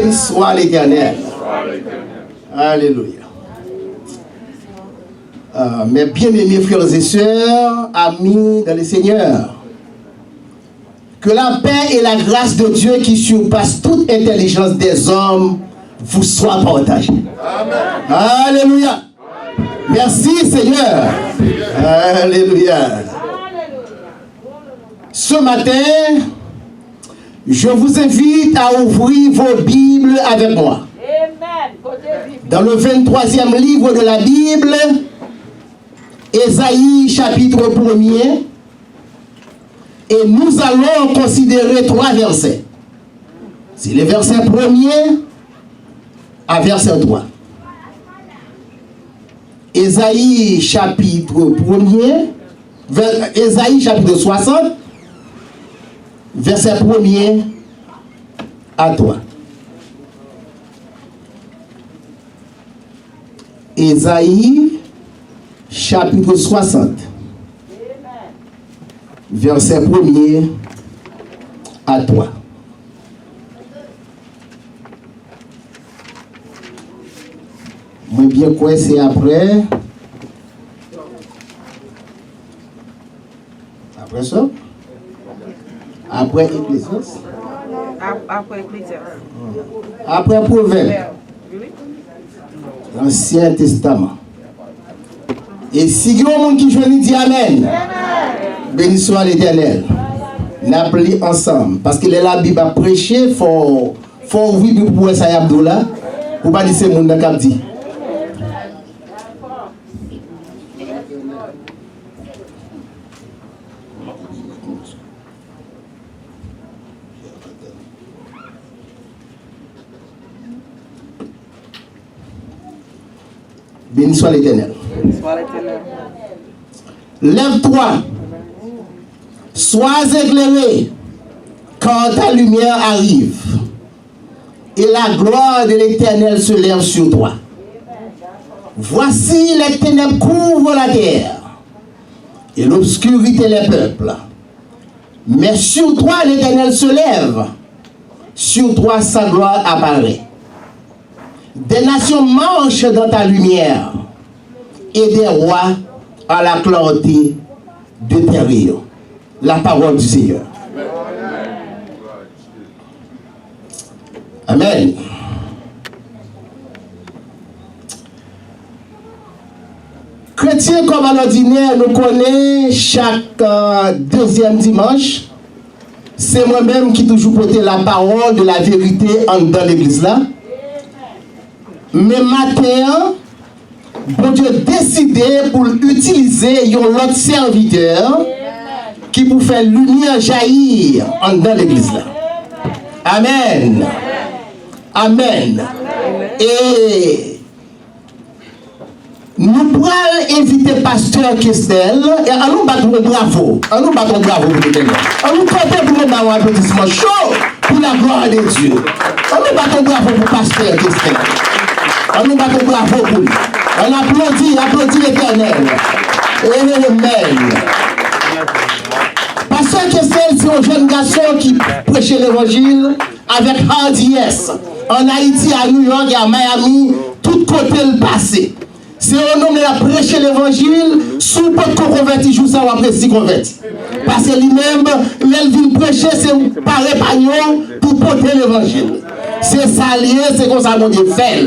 Béni soit l'Éternel. Alléluia. Mes bien-aimés frères et sœurs, amis dans le Seigneur, que la paix et la grâce de Dieu qui surpasse toute intelligence des hommes vous soient partagées. Amen. Alléluia. Merci Seigneur. Alléluia. Ce matin, je vous invite à ouvrir vos Bibles avec moi. Dans le 23e livre de la Bible, Ésaïe chapitre 1er, et nous allons considérer 3 versets. C'est le verset 1er à verset 3. Ésaïe chapitre 1er, Ésaïe chapitre 60, verset 1er à 3. Ésaïe chapitre 60, verset 1er à 3. Moi bien quoi c'est après. Après ça? Après Ecclésiaste? Après Ecclésiaste. Après Proverbe. L'Ancien Testament. Et si il y a un monde qui joue, dit Amen. Béni soit l'Éternel. N'appelez ensemble. Parce que la Bible a prêché, il faut ouvrir pour ça Abdullah. Pour ne pas dire que c'est le monde qui a dit. Béni soit l'Éternel. Lève-toi, sois éclairé, quand ta lumière arrive, et la gloire de l'Éternel se lève sur toi. Voici les ténèbres couvrent la terre, et l'obscurité les peuples. Mais sur toi l'Éternel se lève, sur toi sa gloire apparaît. Des nations marchent dans ta lumière, et des rois à la clarté de tes rayons. La parole du Seigneur. Amen. Chrétiens comme à l'ordinaire, nous connaissons chaque deuxième dimanche. C'est moi-même qui toujours porte la parole de la vérité dans l'église là. Mais matin, bon Dieu décidé pour utiliser un autre serviteur qui pour faire lumière jaillir dans l'église là. Amen. Amen. Et nous pourrons inviter pasteur Kestel et allons battre un bravo. Allons battre un bravo pour nous. Allons compter pour nous dans un applaudissement chaud pour la gloire de Dieu. Allons battre un bravo pour pasteur Kestel. On nous bat un bravo pour lui. On applaudit l'Éternel. Amen. Pasteur Kestel, c'est un jeune garçon qui prêchait l'évangile avec hardiesse. En Haïti, à New York et à Miami, tout côté le passé. C'est un homme qui a prêché l'évangile, sous pas de converti, joue ça ou après si converti. Parce que lui-même, il vient prêcher, c'est par épagnon pour porter l'évangile. C'est salier, c'est comme ça qu'on dit fait.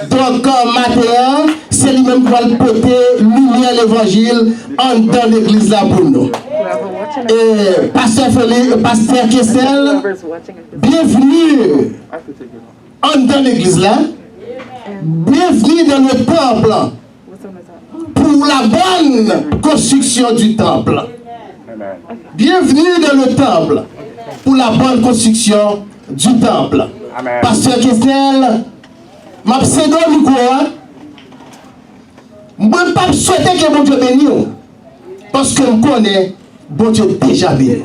Donc, matin, c'est lui-même qui va porter lumière l'évangile dans l'église là pour nous. Et Pasteur Kessel, bienvenue dans l'église là. Bienvenue dans le temple pour la bonne construction du temple. Bienvenue dans le temple pour la bonne construction du temple. Pasteur Kessel, ma pseudo micro, je ne peux pas souhaiter que mon Dieu bénisse, parce que je connais bon Dieu déjà béni.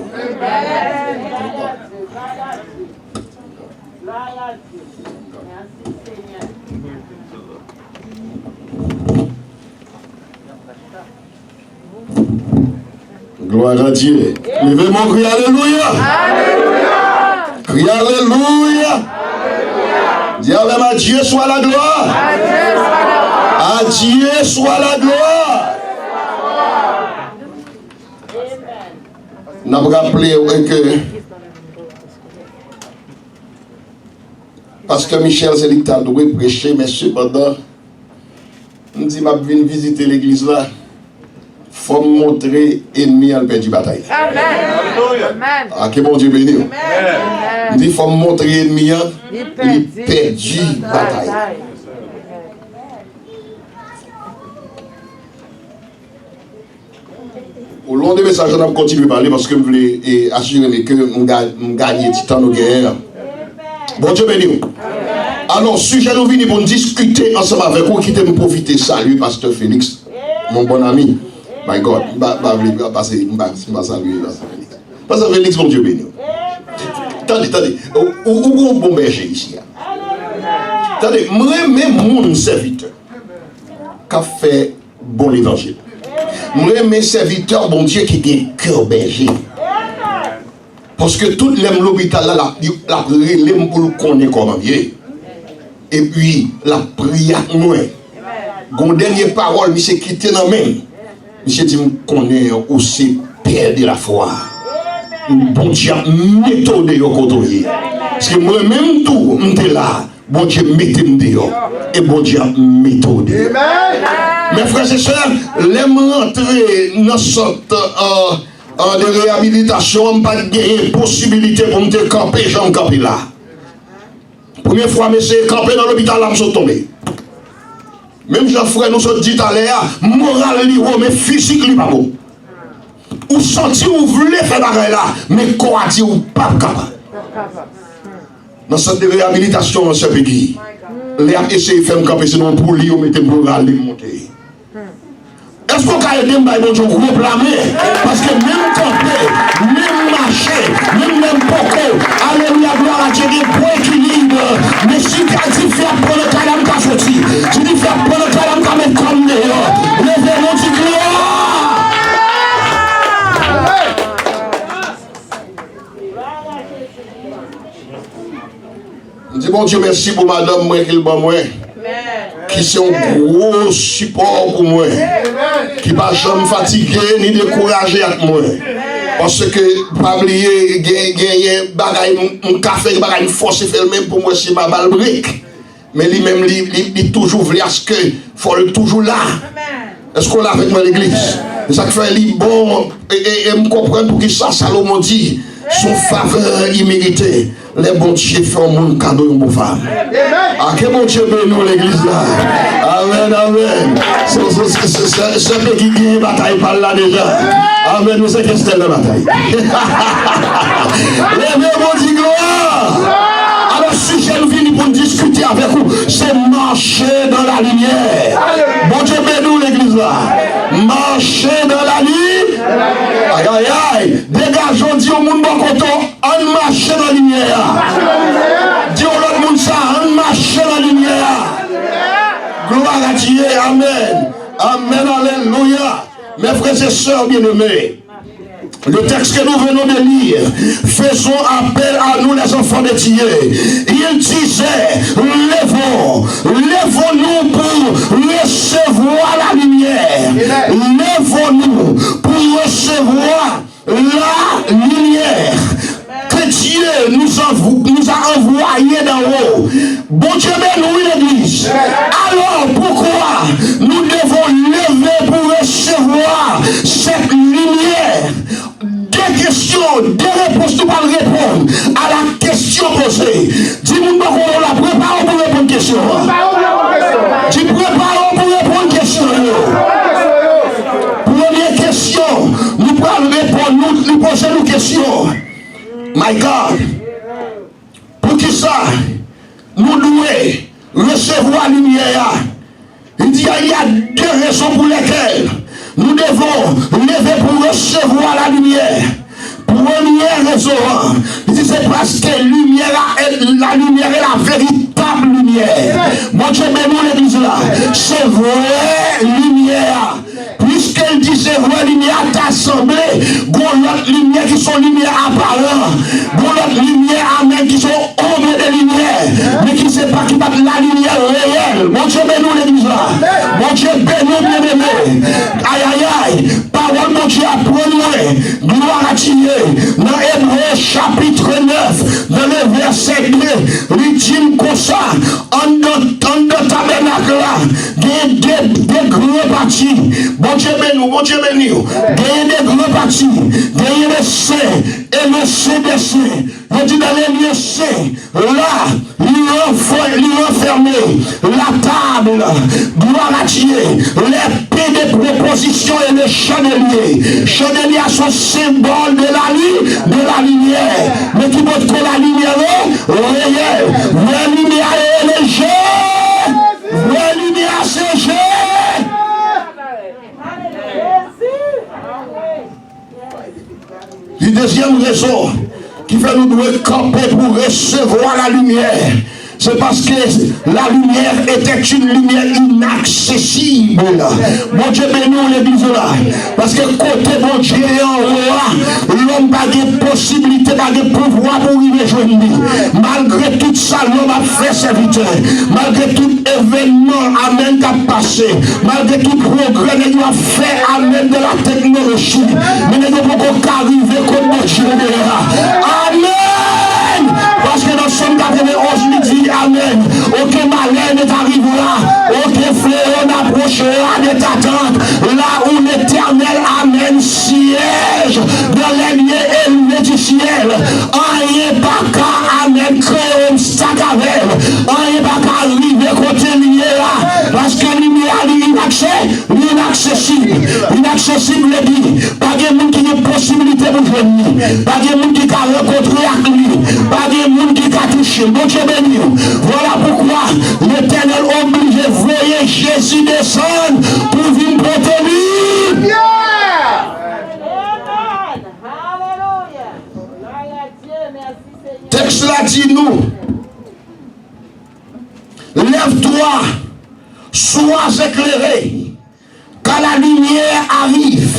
Gloire à Dieu. Levez mon cri, alléluia. Cri alléluia. Dis avec moi, Dieu soit la gloire. À Dieu soit la gloire. Nous avons rappelé que Pasteur Michel Zélicta doit prêcher, mais cependant, nous dit que je viens visiter l'église là. Il faut montrer l'ennemi à le perdre du bataille. Amen. Ah, que bon Dieu bénisse. Il dit qu'il faut montrer l'ennemi à le perdre du bataille. Au long des messages, on va continuer à parler parce que je voulais assurer que nous gagnons du temps de guerre. Bon Dieu béni. Alors, sujet nous venons pour discuter ensemble avec vous, qui me profiter. Salut, Pasteur Félix, mon bon ami. My God, je vais passer, je vais saluer Pasteur Félix, bon Dieu béni. Attendez, où est bon berger ici? Attendez, moi-même, mon serviteur, qui a fait bon l'évangile. Moi, mes serviteurs, bon Dieu, qui ont un cœur berger. Parce que tout l'hôpital là, la relève pour le connaître comment bien. Et puis, la prière, nous. Gon dernière parole, monsieur quitté dans même. Monsieur dit, je connais aussi père de la foi. Bon Dieu, méthode de côté. Parce que moi-même, tout, je suis là. Bon Dieu, mettez-moi. Et bon Dieu, méthode. Mes frères et sœurs, les rentrer dans cette de réhabilitation, pas de possibilité pour me camper, j'en camper là. Première fois, mais c'est camper dans l'hôpital, là, je suis tombé. Même Jean-Frère nous a dit à l'air, moral, mais physique, il pas bon. Ou senti, ou voulez faire bagarre là, mais quoi dit, ou pas capable. Dans cette réhabilitation, dans ce pays, les a essayé de faire camper, sinon pour lui, on mettait moral, il monter. Est-ce qu'on a aidé mon Dieu gros blâmer? Parce que même camper, même marcher, même poco, alléluia, gloire à Dieu, pour équilibre. Mais si tu as dit faire pour le calame qu'a sorti, tu dis faire pour le calame qu'a mettre comme dehors, levez-nous du gloire. Je dis bon Dieu merci pour madame, moi qu'il bat moi. Qui sont un gros support pour moi, qui ne va jamais fatiguer ni décourager avec moi. Parce que, pas oublier, mon café, une force fait le même pour moi, c'est ma balle brique. Mais lui-même, il toujours voulu ce que faut toujours là. Est-ce qu'on l'a avec moi l'église? C'est ça qui fait lui bon, et me comprendre pour qui ça, Salomon dit, son faveur imméritée. Les bons dieux font mon cadeau une bonne femme. Ah, que bon Dieu bénisse l'église là. Amen, amen. C'est ce qui gagne la bataille par là déjà. Amen, nous sommes qu'est-ce que la bataille. Les bons dieux gloire. Alors, si je viens pour discuter avec vous, c'est marcher dans la lumière. Bon Dieu bénisse l'église là. Marcher dans la lumière. Aïe, aïe, aïe. Dégageons, dit au monde bon coton, on marche dans la lumière. Dis au l'autre monde ça, on marche dans la lumière. Gloire à Dieu, amen. Amen, alléluia. Mes frères et sœurs bien-aimés, le texte que nous venons de lire, faisons appel à nous les enfants de Dieu. Il disait, lèvons-nous pour recevoir la lumière. Lèvons-nous pour recevoir la lumière que Dieu nous a envoyé d'en haut. Bon Dieu bénit l'église. Alors pourquoi nous devons lever pour recevoir cette lumière? Des questions, des réponses, nous allons répondre à la question posée. Dis-moi qu'on la prépare pour répondre à une question. Tu prépares pour répondre à une question. Première question, nous allons répondre, nous poser une question. My God, pour qui ça, nous devons recevoir la lumière. Il dit il y a deux raisons pour lesquelles nous devons lever pour recevoir la lumière. Première raison, il dit c'est parce que la lumière est la véritable lumière. Mon Dieu, mais nous l'église là, c'est vraie lumière. Puisqu'elle dit c'est vraie lumière, t'assemblée, l'autre lumière qui sont lumière apparente, l'autre lumière amen qui sont ombre de lumière, mais qui ne sait pas qui verset 2, il dit comme ça, en de tabernacle là, des grands partis. Bon Dieu béni, des grands partis, des saints et le saint des saints. Il dit dans les lieux saints, là, il enfermé la table, gloire à Dieu, l'épée des propositions et le chandelier. Chandelier a son symbole de la lumière. Mais qui montre que la lumière est réelle. La lumière est légère. La lumière c'est légère. La deuxième raison qui fait nous devons camper pour recevoir la lumière, c'est parce que la lumière était une lumière inaccessible. Mon Dieu béni l'église là. Parce que côté mon Dieu en haut, l'homme n'a pas de possibilité, pas de pouvoir pour y rejoindre. Malgré tout ça, l'homme a fait serviteur. Malgré tout événement, amen, qui a passé. Malgré tout progrès, il a fait, amen, de la technologie. Mais il ne peut pas arriver comme mon Dieu. Amen. Parce que dans Somme 91, il dit amen. Aucun malheur n'est arrivé là. Aucun fléau n'approchera de ta tente. Là où l'éternel, amen, siège dans les lieux élevés du ciel. Rien pas qu'à, amen, créer un obstacle avec. Rien pas qu'à arriver côté lié là. Parce que lumière est inaccessible. Inaccessible, le dit. Pas de monde qui a possibilité de venir. Pas de monde qui a rencontré avec lui. Pas de monde qui a touché. Mon Dieu béni. Voilà pourquoi l'Éternel oblige de voyer Jésus descendre pour venir porter lui. Texte là dit nous, lève-toi, sois éclairé, car la lumière arrive.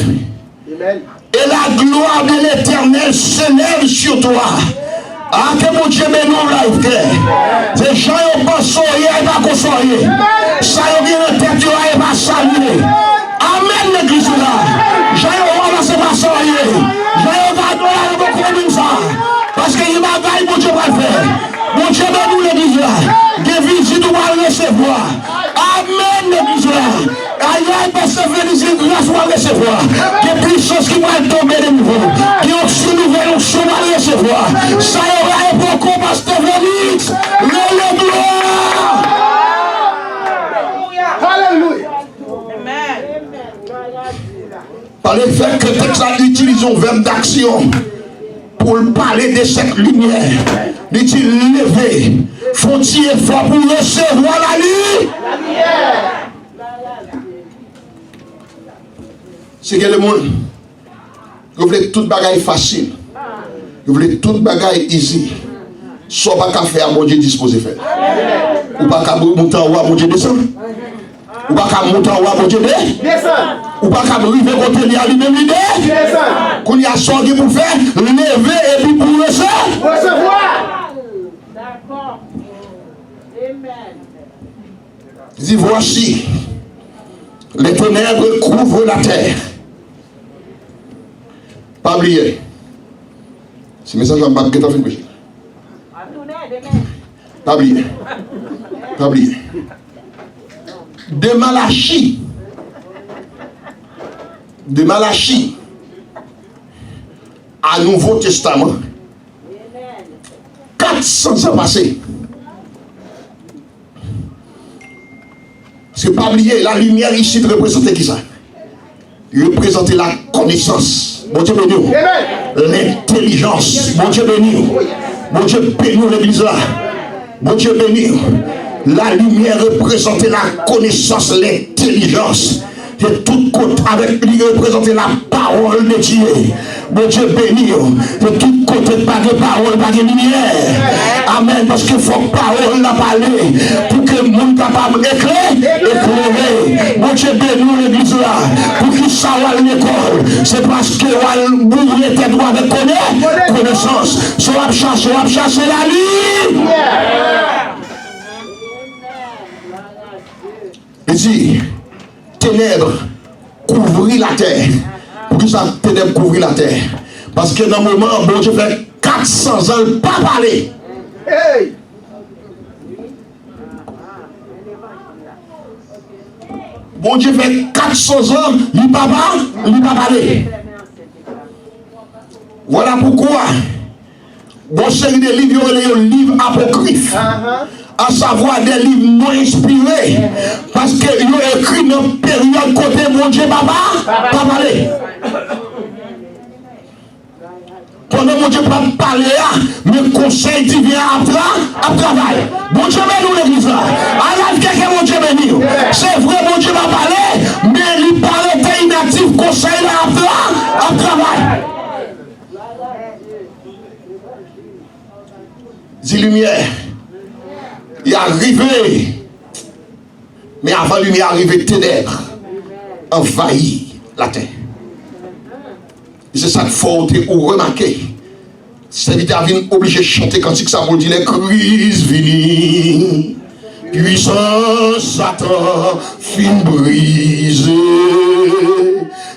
Amen. Et la gloire de l'Éternel se lève sur toi. Ah, que mon Dieu bénisse nous frère. Ces gens qui pensent et pas qu'on soyez. Ça y est, en tête, et pas saluer. Amen, l'église là. J'ai on va se pas soyez. J'ai va doit comme ça. Parce que il m'a gagné, mon Dieu va le faire. Mon Dieu bénisse l'église là. Des visites on va recevoir. Amen, l'église là. Aïe, parce que venez grâce on va recevoir. Des puissances qui vont tomber de nouveau. Qui ont su nouvelle, on va recevoir. Ça y est, beaucoup parce que Félix, le gloire. Alléluia. Amen. Par le fait que le texte utilise un verbe d'action pour parler de cette lumière, il dit lever, faut-il effort pour recevoir la lumière. C'est que le monde, vous voulez toute bagaille facile, vous voulez toute bagaille easy, soit pas qu'à faire, mon Dieu dispose faire. Ou pas qu'à monter en haut, mon Dieu descend. Ou pas qu'à monter en haut, mon Dieu descend. Ou pas qu'à arriver côté lui à lui-même l'idée. Qu'on y a sorti pour faire, lever et puis pour recevoir. D'accord. Amen. Il dit voici, les ténèbres couvrent la terre. Pas oublier. Ce message va me battre, pas oublier. Pas oublier. De Malachie à Nouveau Testament, 400 ans passés. C'est pas oublier, la lumière ici représentait qui ça? Il représentait la connaissance. Mon Dieu béni. L'intelligence. Mon Dieu béni. Mon Dieu béni l'église là. Mon Dieu béni. La lumière représentait la connaissance, l'intelligence. De tout côté, avec lui, représentait la parole de Dieu. Mon Dieu béni. De tout côté, pas de parole, pas de lumière. Amen. Parce qu'il faut parole la parler pour que le monde capable d'éclairer. Mon Dieu béni l'église là. Pour qu'il sache l'école. C'est parce que on bourre tes droits de connaissance. Soit chercher la lumière. Il dit, ténèbres couvrir la terre. Pourquoi ça ténèbres couvrir la terre? Parce que dans le moment, bon Dieu fait 400 ans, pas parler. Hey! Bon Dieu fait 400 ans, il ne va pas parler. Voilà pourquoi, bon série de livres, il y a des livres apocryphes, à savoir des livres non inspirés, parce qu'ils ont écrit dans une période côté mon Dieu, papa, pas parler. Pendant mon Dieu pas parler, mais conseil divin à travail. Bon Dieu béni l'église là. Alors quelqu'un mon Dieu béni. C'est vrai mon Dieu va parler, mais il parle inactif conseil là à travail. Dis lumière. Il est arrivé. Mais avant lui, il est arrivé ténèbres. Envahit la terre. C'est ça qu'il faut remarquer. C'est vite obligé de chanter quand ça vous dit les crises viennent. Puissance Satan fin brisée.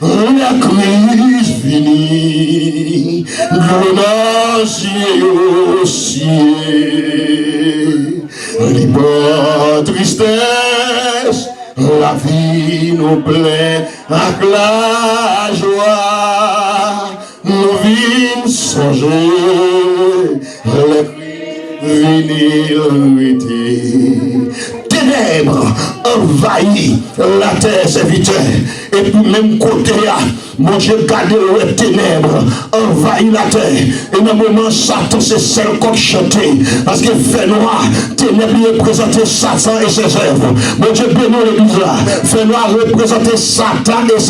La crise finie. Glonacier aussi. Libre tristesse. La vie nous plaît avec la joie, nous vîmes songer, les ténèbres envahit la terre serviteur, et puis même côté là, mon Dieu garde les ténèbres, envahit la terre, et dans le moment Satan c'est celle qu'on chante, parce que fait noir, ténèbres représenter Satan et ses œuvres. Mon Dieu béni l'église là, fait noir représenter Satan et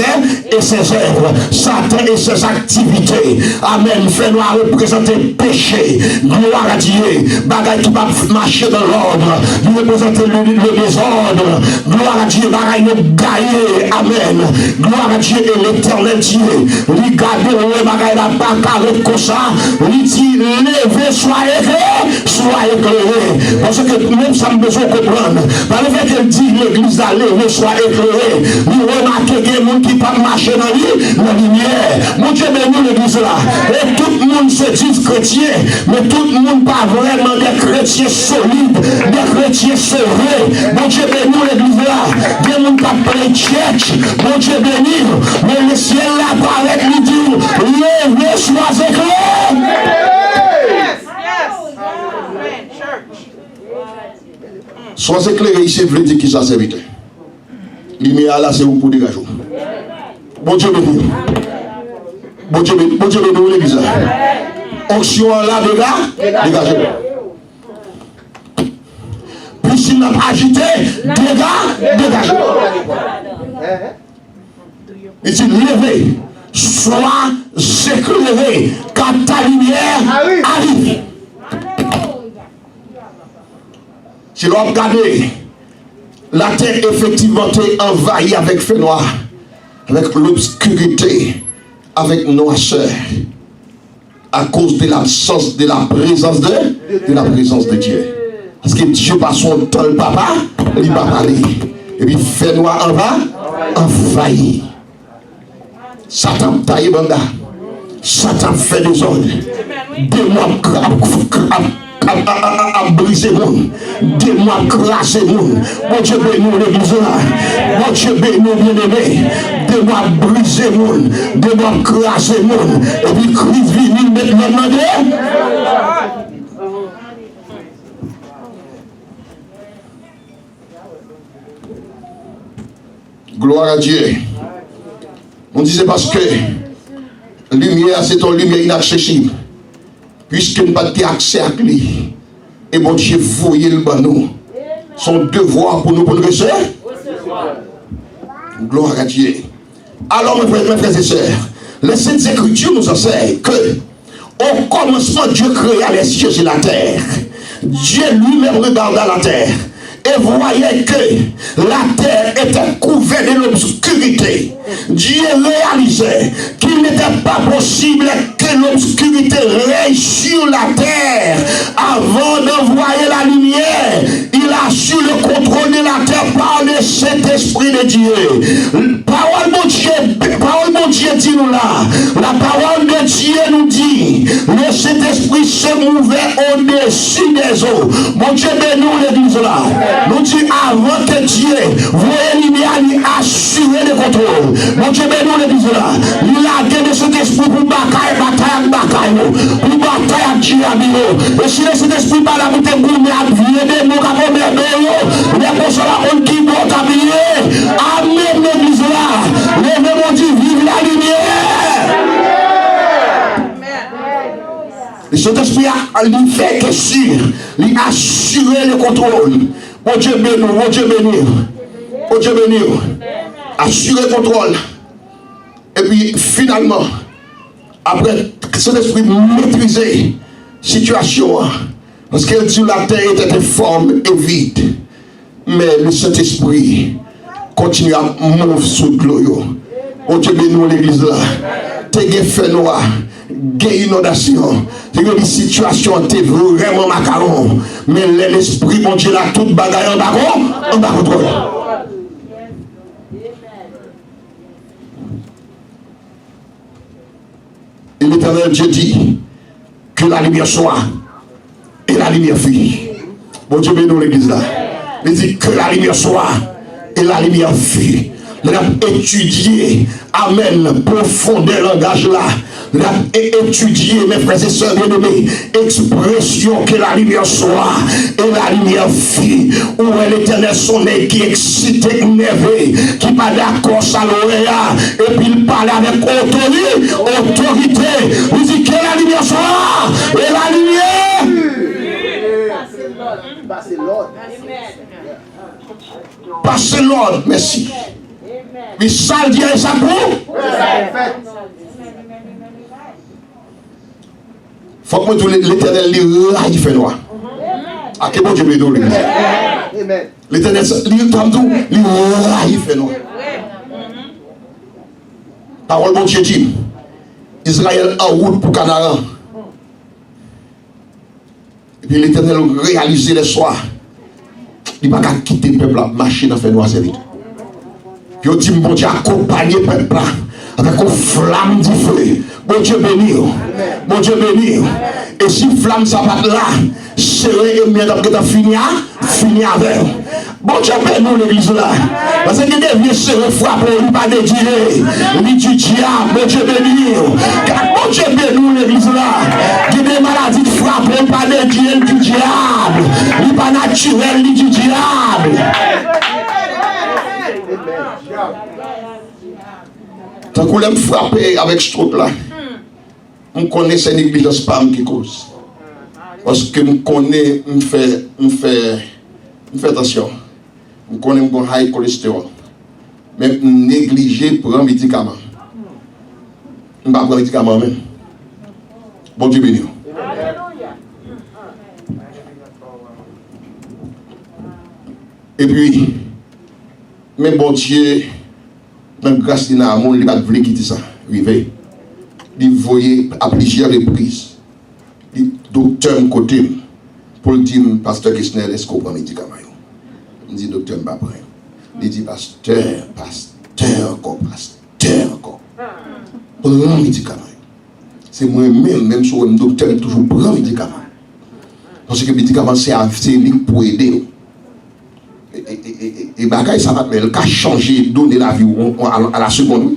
ses œuvres, Satan et ses activités. Amen. Fait noir représenter péché, gloire à Dieu, bagaille qui va marcher dans l'ordre, il représente le désordre, gloire à Dieu, bagaille nous gailler. Amen. Gloire à Dieu et l'éternel Dieu. Regardez le bagaille la bagarre comme ça, il dit levez, soyez éclairés. Parce que même ça me besoin de comprendre. Par le fait qu'elle dit l'église à lever, soyez éclairés. Vous remarquez qu'il y a des gens qui peuvent marcher dans la lumière. Mon Dieu béni l'église là. Et tout le monde se dit chrétien, mais tout le monde pas vraiment des chrétiens solides, des chrétiens sauvés. Mon Dieu béni l'église là. Des gens qui appellent church. Mon Dieu béni. Mais le ciel là paraît lui dit levez, soyez éclairés. Sois éclairé ici, vous dire qui ça serviteur. Lumière là, c'est vous pour dégager. Bon Dieu béni. Bon Dieu béni l'église. Onction là, dégagez. Piscine agité, dégagez. Il dit levez, sois éclairé, car ta lumière arrive. Si l'on regarde, la terre effectivement est envahie avec feu noir, avec l'obscurité, avec noirceur, à cause de l'absence de la présence de Dieu. Parce que Dieu passe son temps, le papa, il va parler. Et puis feu noir envahi. Satan taille banda. Satan fait des ordres. Démon à briser le monde, des mois craser le monde. Mon Dieu béni l'église là, mon Dieu béni bien-aimé, des mois briser le monde, des mois craser le monde, et puis Christ vient maintenant demander. Gloire à Dieu. On disait parce que lumière c'est une lumière inaccessible. Puisque nous n'avons pas accès à lui. Et mon Dieu, voyez le banou. Son devoir pour nous pour le recevoir. Gloire à Dieu. Alors, mes frères et sœurs, les Saintes Écritures nous enseignent que au commencement, Dieu créa les cieux et la terre. Dieu lui-même regarda la terre et voyait que la terre était couverte de l'obscurité. Dieu réalisait qu'il n'était pas possible que l'obscurité règne sur la terre. Avant d'envoyer la lumière, il a su le contrôle de la terre par le Saint-Esprit de Dieu. Parole mon Dieu dit nous là, la parole de Dieu nous dit, le Saint-Esprit se mouvait au-dessus des eaux. Mon Dieu bénit l'église là. Nous dit avant que Dieu voyait l'idéal, il assurer le contrôle. Mon Dieu bénit l'église là. Il a gagné cet esprit pour bataille pour bataille à Dieu. Et si le Saint-Esprit par la bouteille pour me habiller, des mots comme les personnes qui doivent habiller. Amen l'église là. Levez mon Dieu, vive la lumière. Le Saint-Esprit a fait que sûr, il a assuré le contrôle. Mon Dieu béni, mon Dieu béni, mon Dieu béni. Assurer le contrôle. Et puis finalement, après Saint-Esprit maîtriser la situation, parce qu'elle dit la terre était informe et vide, mais le Saint-Esprit continue à mouvoir sous l'eau. Mon Dieu béni l'église là. T'es fait noir. Des inondations, des situations, t'es vraiment macaron. Mais l'esprit, mon Dieu, là, toute bagaille en bas contrôle. Et l'Éternel Dieu dit que la lumière soit et la lumière fut. Mon Dieu bénit l'église là. Il dit que la lumière soit et la lumière fut. Nous avons étudié, amen, profondeur langage là. Nous avons étudié, mes frères et sœurs bien-aimés, expression que la lumière soit et la lumière fut. Où est l'Éternel sonné qui excite, énervé, qui pas d'accord, salouéa, et puis il parle avec autorité. Il dit que la lumière soit et la lumière. Passez l'ordre, merci. Mais ça le dit à ça pour faut que l'Éternel il fait noir. À quel bon Dieu me donne l'Éternel il fait noir. Parole bon Dieu dit Israël en route pour Canaan. Et puis l'Éternel réalisé les soirs. Il ne va pas quitter le peuple à marcher dans le fait noir vite. Puis il dit bon Dieu accompagner le peuple avec une flamme du feu. Bon Dieu béni. Bon Dieu béni. Et si flamme ça va là, serré et bien d'après fini avec. Bon Dieu béni l'église là. Parce que des vieux serrés frappés, il pas de Dieu. Il du diable. Bon Dieu béni. Bon Dieu béni l'église là. Il des maladies frappées, il pas de Dieu, du diable. Il pas naturel, il du diable. Tant qu'on l'aime frapper avec ce truc-là, on connaît cette négligence spam qui cause. Parce que on connaît, on fait attention. On connaît mon high cholestérol. Mais on négliger prendre médicament. On ne va pas prendre médicament même. Bon Dieu béni. Et puis, mais bon Dieu, même grâce à l'amour, il va voulu quitter ça. Rivé. Il voyait à plusieurs reprises. Le docteur me côté pour le dire, pasteur Kessner, est-ce qu'on prend médicament? Il dit, docteur, je ne vais pas prendre. Il dit, pasteur encore. Prends médicament. C'est moi-même, même si le docteur est toujours prend médicament. Parce que le médicament, c'est pour aider. Et bagaille ça va le cas changer, donner la vie à la seconde.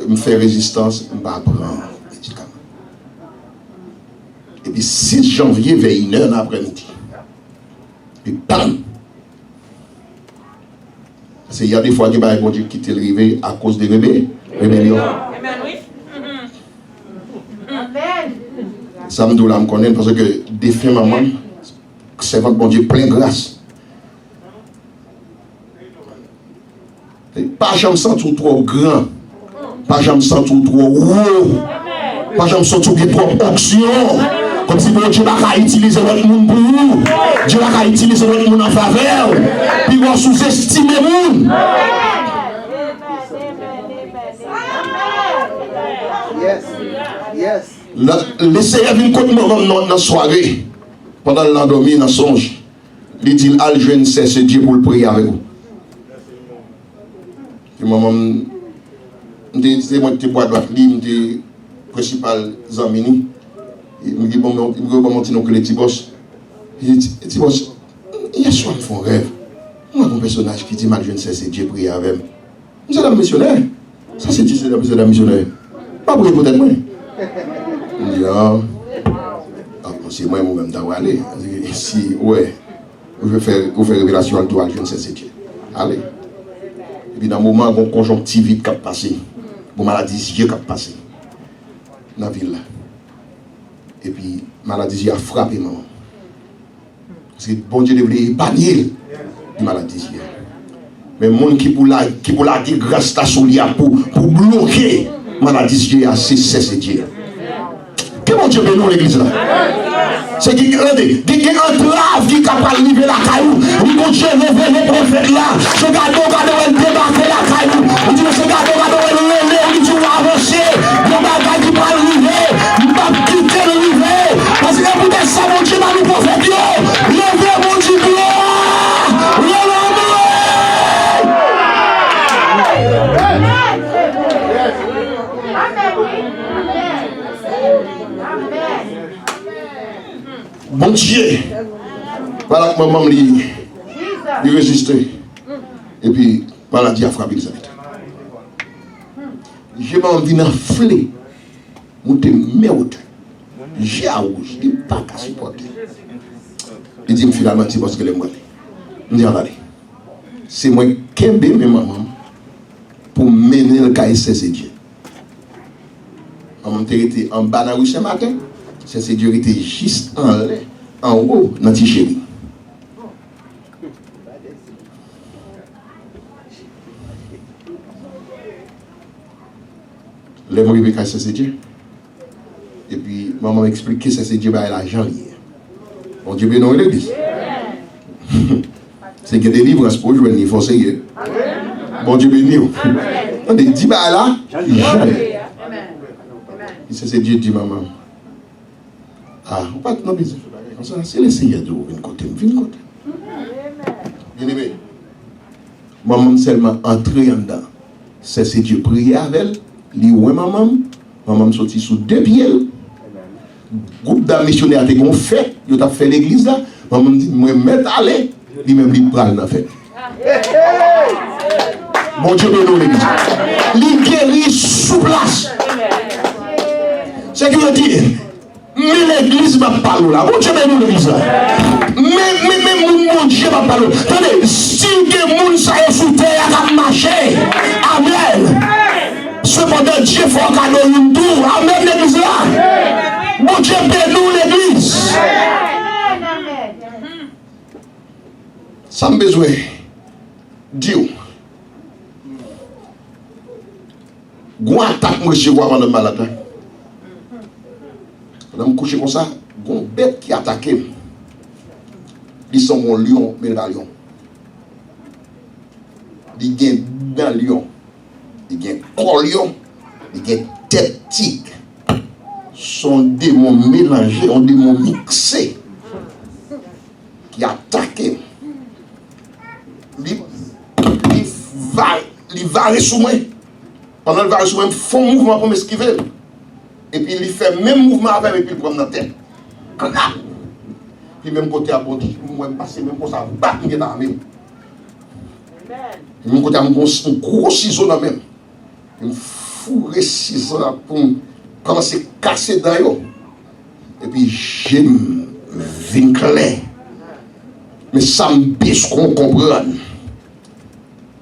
Me faire résistance, je vais prendre médicament. Et puis 6 janvier vers 1h l'après-midi. Et bam! Parce qu'il y a des fois que bon Dieu quitte le réveil à cause des rébellions. Ça me doit me connaître parce que des fins maman, c'est votre bon Dieu plein grâce. Pas jamais sentir trop grand, pas jamais sentir trop haut, pas jamais sentir trop onction. Comme si bon Dieu va utiliser votre monde pour vous, Dieu va utiliser votre monde en faveur, puis vous sous-estimer le monde. Yes. Laissez venir contre nous dans la soirée, pendant le lendemain, dans le songe. Il dit, al jeune, c'est Dieu pour le prier avec vous. Puis maman, c'est moi qui bois droite, lui, principal Zamini. Il me dit, bon, il me dit, bon, mon que les petits boss. Il dit, petit boss, hier soir, ils font rêve. Moi, mon personnage qui dit, mal, je ne sais, c'est Dieu prier avec moi. C'est la missionnaire. Ça, c'est Dieu, c'est la missionnaire. Pas pour peut-être moi. Il dit, ah, c'est moi, moi-même, d'avoir allé. Si, ouais, je vais faire révélation à toi, je ne sais, c'est Dieu. Allez. Et puis, dans le moment, il y a une conjonctivite qui a passé. Une maladie qui a passé. Dans la ville là. Et puis, maladie a frappé maman. Parce que bon Dieu devait épargner la maladie. Mais le monde qui pour la dire grâce à son lien pour bloquer la maladie, c'est Dieu. Que bon Dieu bénisse l'église là? C'est qu'il y a un entrave qui est capable de lever la caillou. Il faut Dieu lever les prophètes là. Ce gars-là, il débarquer la caillou. Il dit, ce gars-là, il lever, il dit, on va avancer. Le bagage qui va lever, il va quitter le lever. Parce que vous êtes ça, mon Dieu, dans le prophète. Levez, mon Dieu, bon Dieu, voilà que maman lui résistait. Et puis, maladie a frappé les habitants. J'ai envie d'enfler, monter merde. J'ai à rouge, je n'ai pas qu'à supporter. Il dit finalement, c'est parce que les moines. Je dis, regardez, c'est moi qui ai mes maman pour mener le cas c'est Dieu. Maman était en bas dans la rue ce matin. C'est Dieu qui était juste en haut dans le chéri. Les mots qui c'est Dieu. Et puis, maman m'explique que c'est Dieu, l'argent lié. Bon Dieu, non, l'église. C'est que des livres pour jouer, il faut essayer. Bon Dieu, béni. On dit, là, c'est Dieu, dit maman. Ah, on pas non besoin comme ça, c'est le Seigneur de venir côté, venir côté. Bien aimé. Maman seulement entrer dedans. C'est Dieu prier avec elle, lui ouais maman sorti sous deux pieds. Groupe d'amis missionnaires qui ont fait, ils ont fait l'église là. Maman dit moi mettre aller, lui même lui prend dans fait. Bon Dieu bénisse l'église. Lui guérit sous place. C'est qui veut dire mais l'église m'a parlé là. Mon Dieu bénisse l'église là. Mais mon Dieu m'a parlé. Attendez, si des gens sont sous terre à marcher, amen. Cependant, Dieu fait un cadeau une tour. Amen l'église là. Mon Dieu bénisse l'église. Ça me besoin. Dieu. Gouin attaque monsieur voir dans le malade. Je me coucher comme ça, il y a une bête qui attaque. Ils sont mon lion, mais pas lion. Il y a un lion, il y a un corps lion, il y a une tête tigre. Sont démons mélangés, un démon mixé qui attaque. Il va sous moi. Pendant qu'il va sous moi, il fait un mouvement pour m'esquiver. Et puis il fait le même mouvement avec et puis il prend dans la tête. Puis même côté à Bondi, moi je passe même comme ça, battre dans la même. Même côté à un gros ciseau dans la même. Un fourré ciseau pour commencer à casser dans eux. Et puis j'aime vaincre. Mais ça me bêche qu'on comprenne.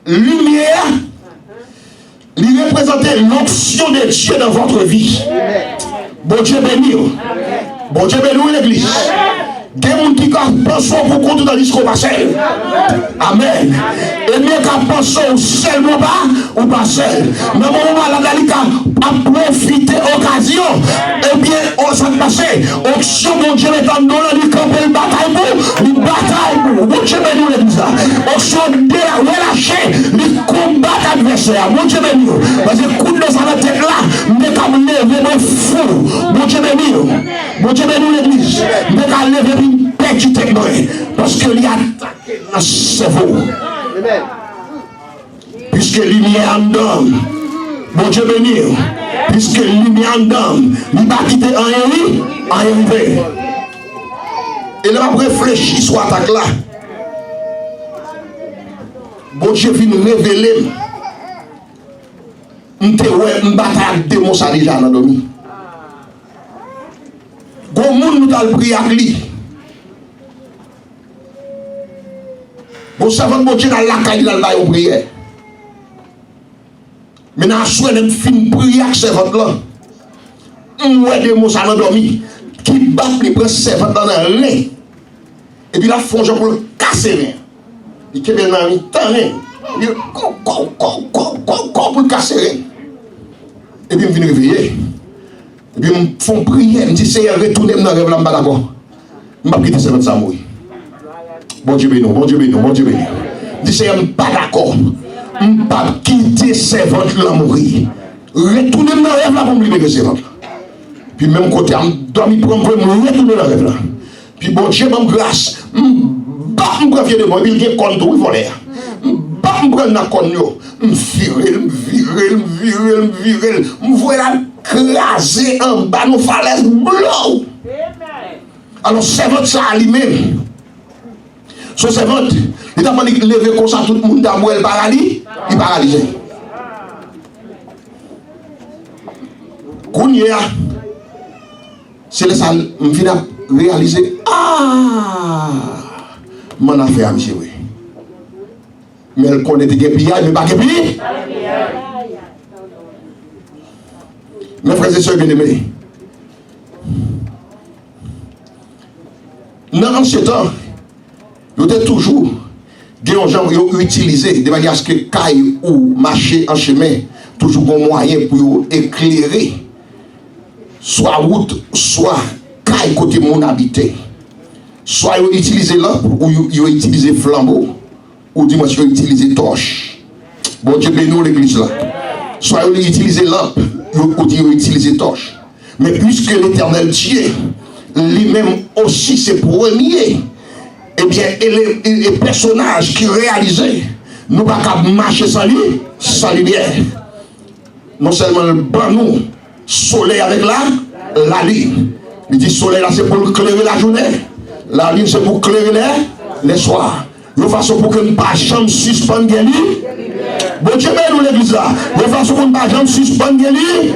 Lumière. Il représentait l'onction de Dieu dans votre vie. Bon Dieu béni. Bon Dieu béni l'église. Des gens qui pensent pour compte dans l'histoire passée. Amen. Et bien qu'à penser seulement pas ou pas seul. Mais au moment la Galika a profité occasion. Et bien, on s'est passé. Onction mon Dieu est en nous, il campe une bataille pour. Une bataille pour. Bon Dieu béni l'église. Onction relâché. Il combat l'adversaire. Bon Dieu béni. Parce que coup de ça la tête là. Mais comme lever mon fou. Bon Dieu béni. Bon Dieu béni l'église. Mais comme lever une petite technologie. Parce que il a attaqué le cerveau. Puisque lumière en donne, Bon Dieu béni. Puisque lumière en dame, il va quitter en arrivé. Et là, on réfléchit sur l'attaque là. Bon Dieu vient nous révéler. On te ouais, on bataille avec démon ça déjà dans domi. Gon moun nous t'a prié avec lui. Bon servant bon Dieu dans la caille dans la prière. Mais dans souhait de fin prier avec servant là. On ouais démon ça dans domi qui bat les prend servant dans le nez. Et puis la fonge pour le casser. Il qui est dans le temps. Il pour le casser. Et puis, je me réveiller. Et puis, je me fais prier. Je me dis, Seigneur, retournez dans le rêve là, d'accord. Je ne vais pas quitter ce Samoui. Bon Dieu béni, bon Dieu béni, bon Dieu béni. Je dis, Seigneur, je ne suis pas d'accord. Je ne vais pas quitter ce servant là, mourir. Retournez dans le rêve là pour me libérer ce servant. Puis, même côté, je dois me prendre pour me retourner dans le rêve là. Puis, bon Dieu, je me grâce. Je me prends de moi, il y a un compte où il volait. Je prends la conyo, je vire, je vois la craser en bas de nos falaises blancs. Alors, servante ça à lui-même. Son servante, il a pas levé comme ça, tout le monde a moué le paralyse, il est paralysé. Kounia, c'est le sale, je viens réaliser, mon affaire, monsieur, oui. Mais elle connaît des guépillards, mais pas guépillards. Mes frères et sœurs bien-aimés, dans ce temps, ils ont toujours des gens qui ont utilisé de manière à ce que caille ou marcher en chemin, toujours un moyen pour éclairer, soit route, soit caille côté mon habité. Soit ils ont utilisé lampe ou ils ont utilisé flambeau. Ou dis-moi si vous utilisez torche. Bon Dieu bénis l'église là. Soit vous utilisez lampe, ou vous utilisez torche. Mais puisque l'éternel Dieu, lui-même aussi c'est premier, eh bien, les personnages qui réalisaient, nous ne pouvons pas marcher sans lui, sans lumière. Non seulement le ban nous, soleil avec la lune. Il dit soleil là c'est pour éclairer la journée. La lune c'est pour éclairer les soirs. De façon pour que nous ne pas jamais suspendre lui. Bon Dieu, nous l'église là. De façon pour que nous ne pas jamais suspendre lui.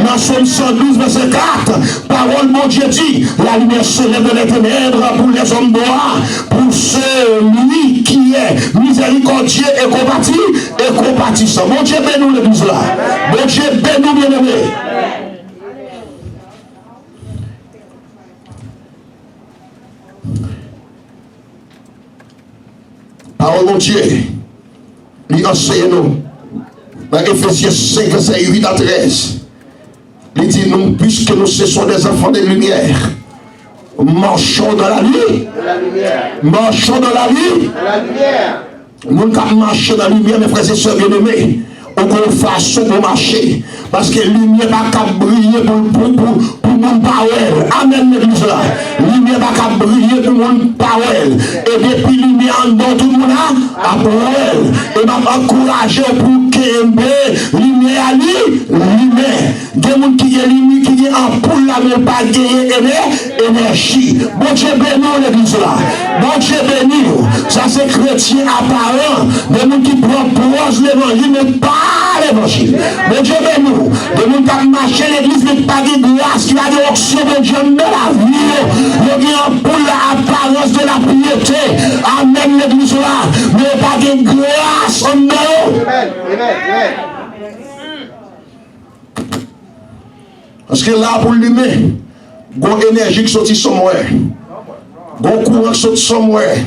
Dans Somme 112, verset 4, parole mon Dieu dit, la lumière se lève de les ténèbres pour les hommes noirs, pour celui qui est miséricordieux et compatissant. Bon Dieu, nous l'église là. Bon Dieu, nous bien aimé. Parole mon Dieu, il enseigne nous. Dans Ephésiens 5, verset 8 à 13, il dit nous, puisque nous sommes des enfants de lumière, marchons dans la nuit. Marchons dans la nuit. Nous marchons dans la lumière, mes frères et sœurs bien-aimés. Au façon de marcher. Parce que la lumière va pas briller pour mon power. Amen, l'église là. La lumière va pas briller pour mon power. Et depuis la lumière en dedans, tout le monde a power. Et m'a encouragé pour que la lumière à lui, lumière. Des gens qui ont lumière, qui ont ampoule là, mais pas gagner énergie. Bon Dieu béni l'église là. Bon Dieu béni. Ça c'est chrétien apparent. Des gens qui proposent l'évangile, mais pas l'évangile. Bon Dieu béni. De nous qui marcher l'église, mais pas de grâce, qui a des options de Dieu dans la vie. Il y a pour l'apparence de la piété. Amen l'église là. Mais pas de grâce en nous. Parce que là, pour l'humain, il y a une énergie qui sortit somewhere. Il y a un courant qui sortit somewhere.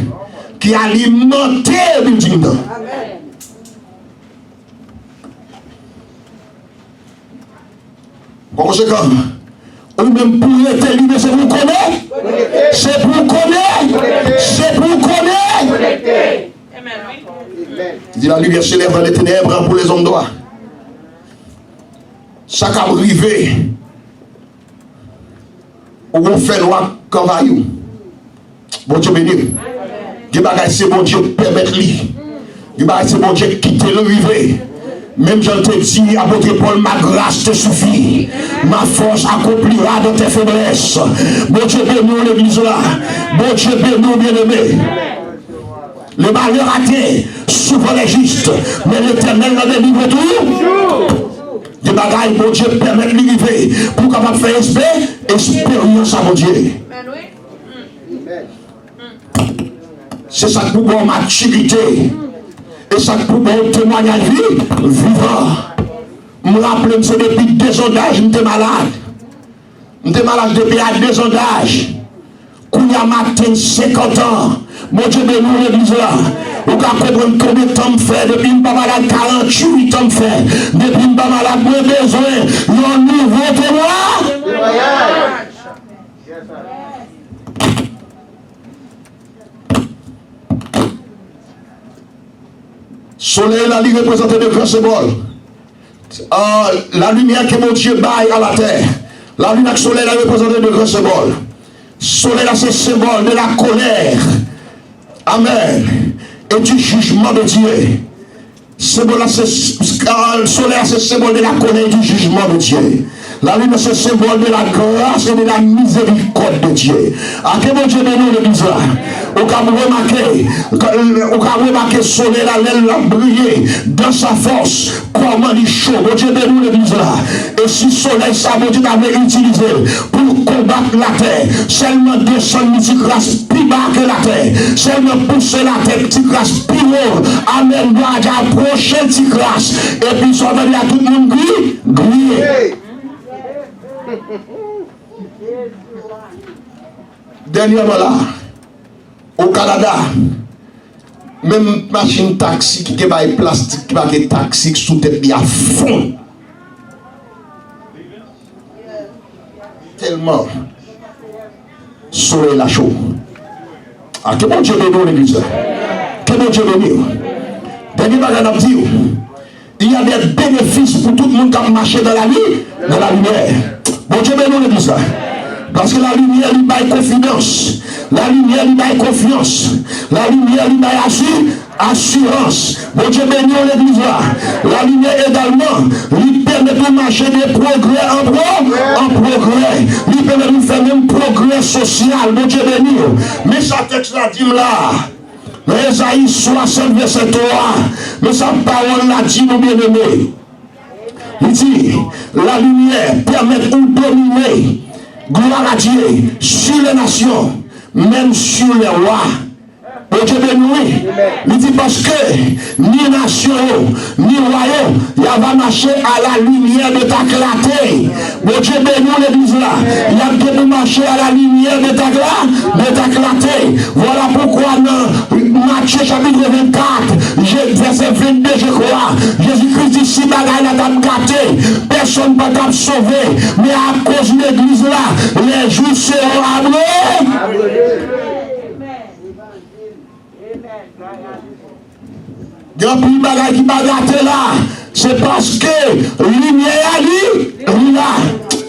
Qui alimente le building. Par conséquent, ou même pour être libre, c'est pour connaître. C'est pour connaître. C'est pour connaître. Il dit la lumière s'élève dans les ténèbres pour les hommes droits. Ça qui a arrivé, où on fait noir comme vaillou. Bon Dieu béni. Dieu bagaille c'est bon Dieu permettre lui. Dieu bagaille c'est bon Dieu quitter le rivet. Même je te dis, apôtre Paul, ma grâce te suffit. Ma force accomplira dans tes faiblesses. Bon Dieu béni l'église là. Bon Dieu béni bien-aimé. Le malheur raté, souvent les justes, mais l'Éternel n'a délivre tout. Des bagailles, bon Dieu, permet de l'arriver pour capable faire expérience à mon Dieu. C'est ça que pour bon maturité. Et ça que pour bon témoignage vivant. Je me rappelle que c'est depuis 2 ans d'âge, j'étais malade. J'étais malade depuis à 2 ans d'âge. Quand il y a matin 50 ans, mon Dieu béni l'église là. Vous pouvez comprendre combien de temps me fait. Depuis que je suis malade, 48 ans me fait. Depuis que je suis malade, j'ai besoin d'un nouveau témoin. Soleil, là, il représente de grands symboles. La lumière que mon Dieu baille à la terre. La lumière que soleil, là, représente de grands symboles. Soleil, là, c'est symbole de la colère. Amen. Et du jugement de Dieu. Soleil, c'est symbole de la colère et du jugement de Dieu. La lune, c'est symbole de la grâce et de la miséricorde de Dieu. À quel moment Dieu bénit l'église là? Au cas où remarquer le soleil, l'aile a brillé dans sa force. Comment il est chaud? Mon Dieu bénit l'église là. Et si le soleil, ça, mon Dieu avait utilisé pour combattre la terre, seulement descendre une petite grâce plus bas que la terre. Seulement pousser la terre, petite grâce plus haut. Amen. Doit approcher petite grâce. Et puis, ça va dire à tout le monde griller. Dernièrement là, au Canada, même machine taxi qui est plastique, qui est taxi sous tête à fond. Tellement soleil la chaud. Ah, que bon Dieu bénit l'église. Que bon Dieu bénit. Dernier bagage à dire, il y a des bénéfices pour tout le monde qui marche dans la vie, dans la lumière. Bon Dieu bénit l'église. Parce que la lumière lui baille confiance. La lumière lui baille confiance. La lumière lui baille assurance. Bon Dieu bénit l'église là. La lumière également lui permet de marcher des progrès en progrès. Lui permet de faire même progrès social. Bon Dieu bénit. Mais sa texte là dit là. Esaïe 60 verset 3. Mais sa parole là dit nous bien aimés. Il dit la lumière permet de dominer. Gloire à Dieu sur les nations, même sur les rois. Bon Dieu béni. Il dit parce que ni nation, ni royaume, il va marcher à la lumière de ta clarté. Bon Dieu béni l'église là. Il va marcher à la lumière de ta clarté. Voilà pourquoi dans Matthieu chapitre 24, verset 22, je crois, Jésus-Christ dit si bagaille la dame gâtée, personne ne va t'en sauver. Mais à cause de l'église là, les jours seront abrégés. Il y a plus de bagaille qui va gâter là. C'est parce que lumière a lui là.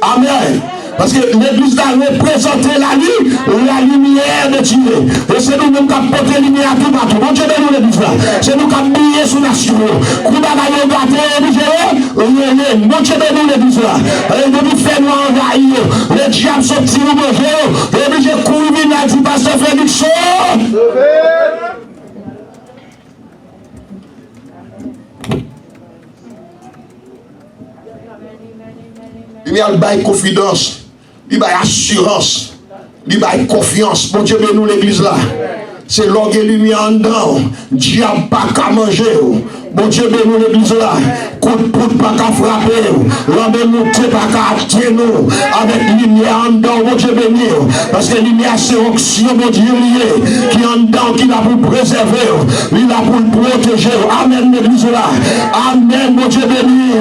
Amen. Parce que l'église a représenté la lumière de Dieu. Et c'est nous-mêmes qui avons porté la lumière à tout partout. Bon Dieu bénit l'église là. C'est nous qui avons brillé sous la cieux. Quand on a gâté, bon Dieu bénit l'église là. Et nous faisons nous envahir. Les diables sont petits ou mauvais. Et puis j'ai couru venir à dire, pasteur Félix. Il y a une confidence, il y a assurance, il y a confiance. Bon Dieu, bénis l'église là. C'est l'orgue et lumière en dedans. Diable pas qu'à manger. Bon Dieu, bénis l'église là. Coup de poudre pas qu'à frapper. L'homme monté pas qu'à attirer nous. Avec lumière en dedans, bon Dieu béni. Parce que lumière c'est onction, bon Dieu lié. Qui en dedans, qui l'a pour préserver. Il a pour protéger. Amen l'église là. Amen, bon Dieu béni.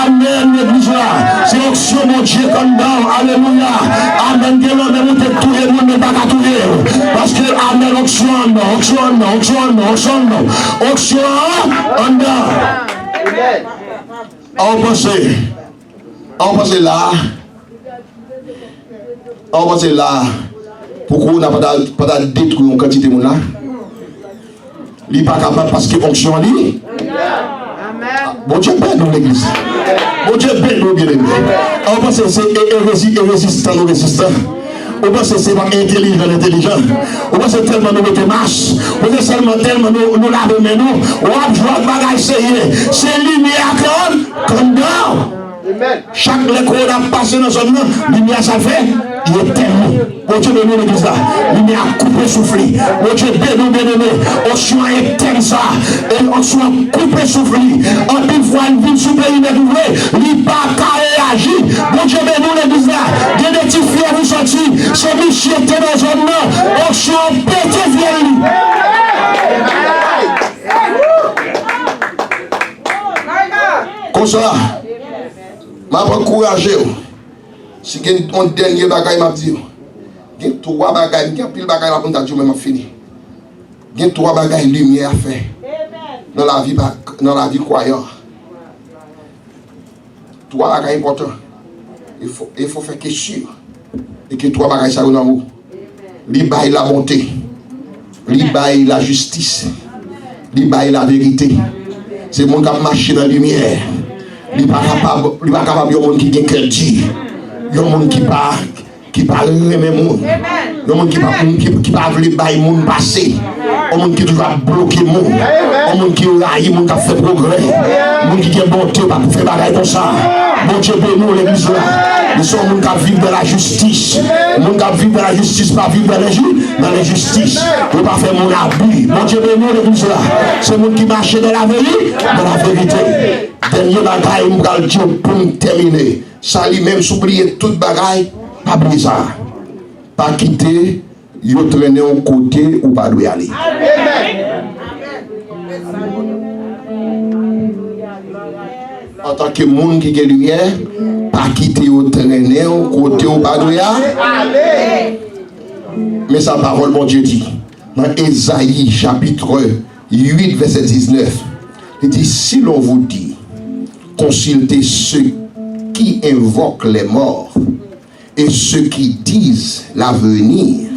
Amen l'église là. C'est onction, mon Dieu, comme dedans. Alléluia. Amen, que l'homme monté tout le monde n'est pas qu'à tout. Parce que amen, onction en dedans. Onction en dedans. On pense là, pourquoi on n'a pas détruit une quantité de monde là? Il n'est pas capable parce que fonction en lui. Bon Dieu bénit nous l'église. Bon Dieu bénit nous bien aimés. On pense que c'est résistant ou résistant. On pense que c'est intelligent. On pense que tellement nous mettons marche. On pense seulement tellement nous lavons mais nous. On a besoin de bagages sérieux. C'est lumière comme down. Chaque école a passé dans son nom, lumière ça fait, il est tellement. Bon Dieu béni l'église là, lumière a coupé soufflé. Bon Dieu béni bien-aimé, on soit éteint ça, et on soit coupé soufflé. En une fois, une ville sous pays découvert, il pas qu'à réagir. Bon Dieu béni l'église là, il y a des petits frères vous sortis, c'est Michel était dans son nom, on soit pété vieille. Comme ça. Je vais encourager. Si vous avez un dernier bagage, je vais dire. Il y a 3 bagages, il y a pile bagages pour nous dire, mais fini. Il y a 3 bagages lumière à faire dans la vie croyante. 3 bagages importants. Il faut faire quelque chose. Et que 3 bagages ça dans nous. Libérer la bonté. Libérer la justice. Libérer la vérité. C'est mon qui marche dans la lumière. Il n'est pas capable de monde qui a cœur dit. Il y a un monde qui parle aimer monde. Il y a un monde qui parle bailler monde passé. Un monde qui doit bloquer monde. Un monde qui raille monde qui fait progrès. Un monde qui a bonté pour faire bagaille comme ça. Bon Dieu béni l'église là. Nous sommes un monde qui vit dans la justice. Un monde qui vit dans la justice, pas vivre dans la justice. Pour pas faire mon abus. Bon Dieu béni l'église là. C'est un monde qui marche dans la vérité. Dernier bagaille, je vais dire pour terminer. Ça lui-même s'oublier toute bagaille, pas bizarre. Pas quitter, yo traîner au côté ou pas doit aller. En tant que monde qui a lumière, pas quitter ou traîner au côté ou pas doit aller. Mais sa parole, mon Dieu dit, dans Ésaïe chapitre 8, verset 19, il dit, si l'on vous dit, consultez ceux qui invoquent les morts et ceux qui disent l'avenir,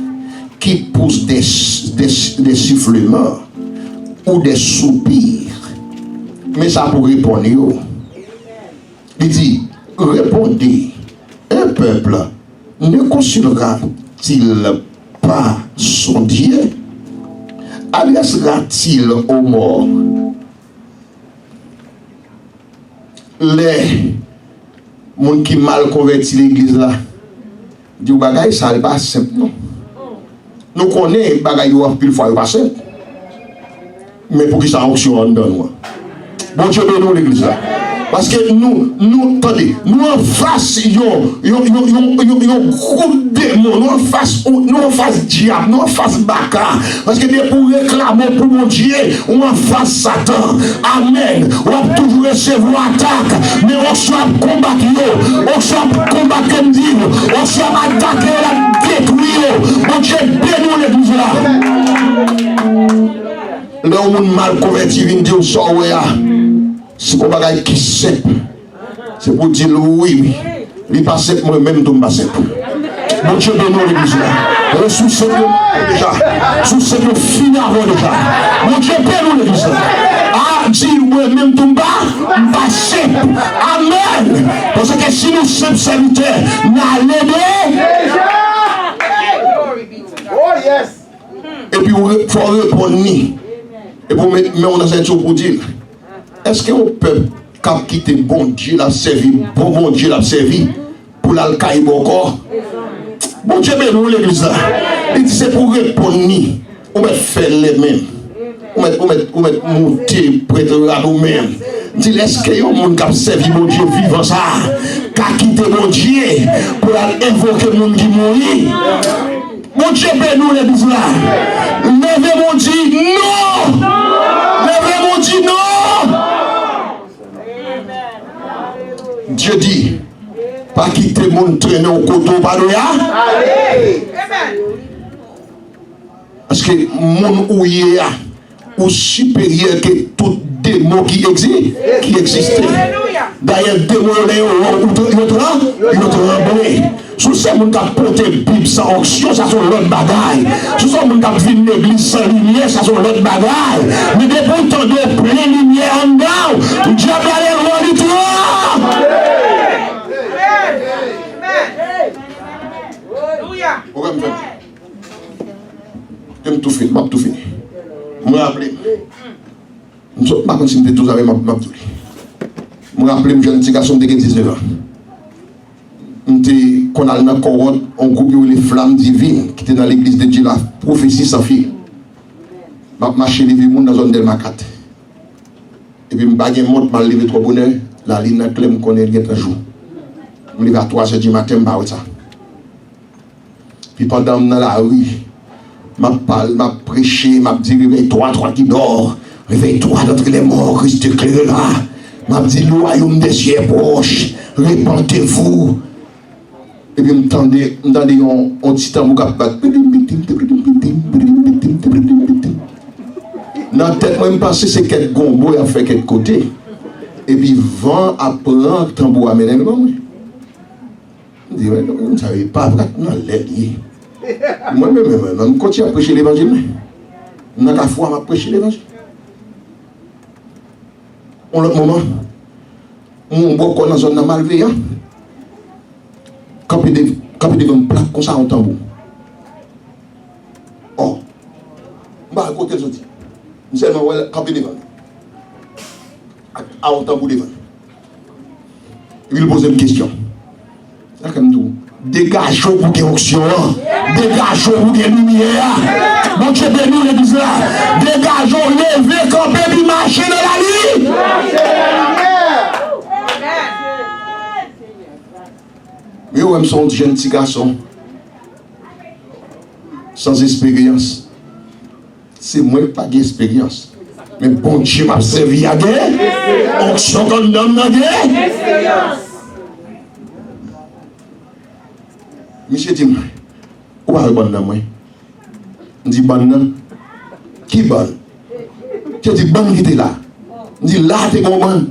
qui poussent des sifflements ou des soupirs. Mais ça pour répondre. Il dit, répondez, un peuple ne consultera-t-il pas son Dieu? Adressera-t-il aux morts les gens qui mal converti l'église là? Du bagay ça n'est pas simple non. Nous connaissons bagay yo pile fois pas simple. Mais pour qui ça fonctionne dans nous? Bon Dieu bénit l'église là. Parce que nous attendez, nous en face groupe démon, nous en face diable, nous en face baka. Parce que pour réclamer pour mon Dieu, on en face Satan. Amen. On va toujours recevoir attaque, mais on soit combattre, on soit combattre on soit attaquer la détruire. Mon Dieu bénit l'église là. Là où on mal converti vient dire ça c'est pour bagaille qui simple. C'est pour dire oui. Il pas simple, moi-même, je ne pas simple. Mon Dieu bénit l'église là. Sous ce déjà. Sous ce final déjà. Mon Dieu bénit l'église là. Ah, dis moi-même, je ne pas simple. Amen. Parce que si nous sommes serviteurs, nous allons déjà. Oh yes. Et puis, il faut répondre. Et pour mettre dans un tour pour dire. Est-ce qu'on peut quitter bon Dieu l'a servi, bon Dieu l'a servi pour l'alcaïbe encore? Bon Dieu bénit l'église là. Il dit c'est pour répondre. On va faire les mêmes. On va monter prêtre à nous-mêmes. Il dit est-ce qu'il y a un monde qui a servi bon Dieu vivant ça? Qui a quitté bon Dieu pour invoquer le monde qui mourit? Bon Dieu bénit l'église là. Levez mon Dieu, non! Levez mon Dieu, non! Dieu dit, pas quitter mon traîner au coteau, pas de parce que mon ouïe ou supérieur que tout démon qui existe. D'ailleurs, démon il sous ce monde qui a porté Bible sans onction, ça sont l'autre bagaille. Sous ce monde monde qui vient de l'église sans lumière, ça sont l'autre bagaille. Mais depuis tant de pleine lumière en dedans, Dieu va aller loin du tout. Je tout fini, je tout fini. Je me rappelle. Je ne sais pas si vous tous avec ma Je me rappelle, je suis un petit garçon de 19 ans. Qu'on a dans Corotte, on groupe les flammes divines qui étaient dans l'église de Dieu, la prophétie sans fil. Je marche les gens dans la zone de Macat. Et puis je me montre, je lever trop bonheur, la ligne clé, je connais bien un jour. Je me lève à 3h du matin, je me ça. Puis pendant que je suis dans la rue, je parle, je prêche, je dis réveille-toi, toi qui dors, réveille-toi d'entre les morts, Christ éclaire là. Je dis le royaume des cieux est proche, répentez-vous. Et puis, je m'entendais un petit tambour qui bat. Dans la tête, je me pensais que c'est quelques gombo à faire quelque côté. Et puis, vent apprend le tambour à mener. Je me dis, vous ne savez pas, vous êtes l'aide. Moi-même, je continue à prêcher l'évangile. Dans la foi, je prêcher l'évangile. En l'autre moment, on voit qu'on est dans une zone malveillante. Quand il y a une plaque comme ça en tambour. Oh, je vais côté de ça. Je vais quand il y a un tambour devant. Et puis il pose une question. Dégageons pour qu'il y ait onction. Dégageons pour qu'il y ait lumière. Mon Dieu béni l'église là. Dégageons, levez, camper, puis marcher dans la nuit. Mais où sont des jeunes petits garçons sans expérience? C'est moi qui n'ai pas d'expérience. Mais bon Dieu m'a servi à guerre. Onction comme d'homme dans guerre. Monsieur dit, où va le bon dans moi? Je dis, bon, qui bon? Je dis, bon qui était là? Je dis, là, t'es mon bon.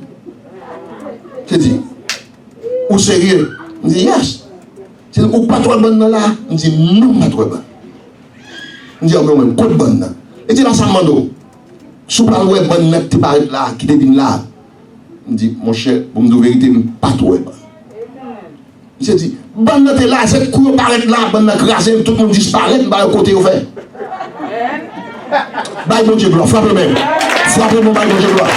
Je dis, où sérieux? Je dis, yes. Je dis, ou pas trop bon là? Je dis, non, pas trop bon. Je dis, mais même, quoi de bon là? Et tu là, ça m'a dit, si vous avez bon là, tu vas là, qui devine là. Je dis, mon cher, pour me dire la vérité, pas trop bon. Je dis, bon là, t'es là, cette cour paraît là, bon là, crasé, tout le monde disparaît, bah, le côté ouvert. Bye, mon Dieu, gloire, frappez même. Frappez-moi, bye, mon Dieu, gloire.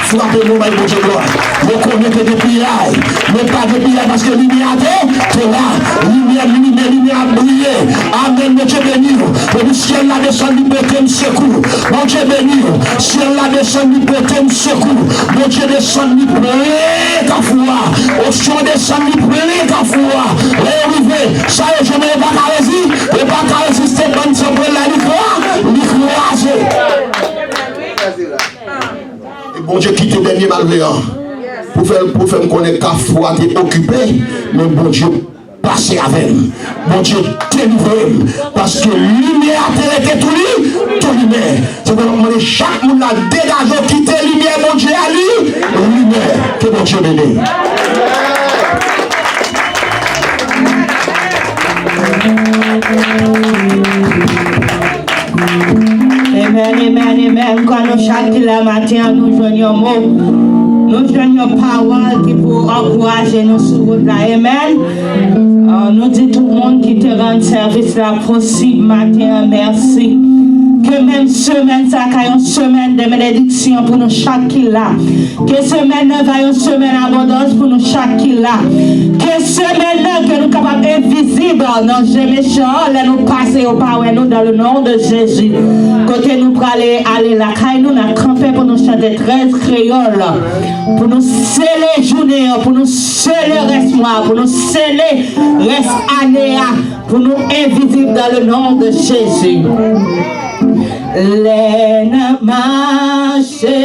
Frappez-moi, bye, mon Dieu, gloire. Vous connaissez des pillailles, mais pas des pillailles parce que lumière, t'es là. Lumière, briller. Amen, mon Dieu béni. Le ciel la descend du côté de secours. Mon Dieu béni. Ciel la descend du côté de secours. Mon Dieu descend du plein cafoua. Au champ descend du plein cafoua. Arrivé, ça y est, je ne vais pas résister. Et pas résister, bonne sobre la l'icroise. Et bon Dieu quitte le dernier malveillant. Pour faire me connaître qu'à foi t'es occupé, mais bon Dieu passe avec moi. Bon Dieu délivre parce que lumière t'es tout lumière. C'est pour demander chaque monde là dégage quitter lumière mon Dieu à lui. Lumière que bon Dieu bénisse. Amen. Quand nous chantons le matin, nous joignons mots. Nous joignons paroles qui pour encourager nous sur route là. Amen. Nous disons tout le monde qui te rend service là possible matin. Merci. Que même semaine, ça va une semaine de bénédiction pour nous chaque qui là. Que semaine va une semaine d'abondance pour nous chaque qui là. Que semaine que nous capables invisibles dans les méchants, là nous passer au power nous dans le nom de Jésus. Côté nous pour aller là, quand nous avons campé pour nous chanter 13 créoles, pour nous sceller journée, pour nous sceller reste mois, pour nous sceller reste année, pour nous invisibles dans le nom de Jésus. Laine marcher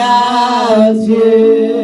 à Dieu.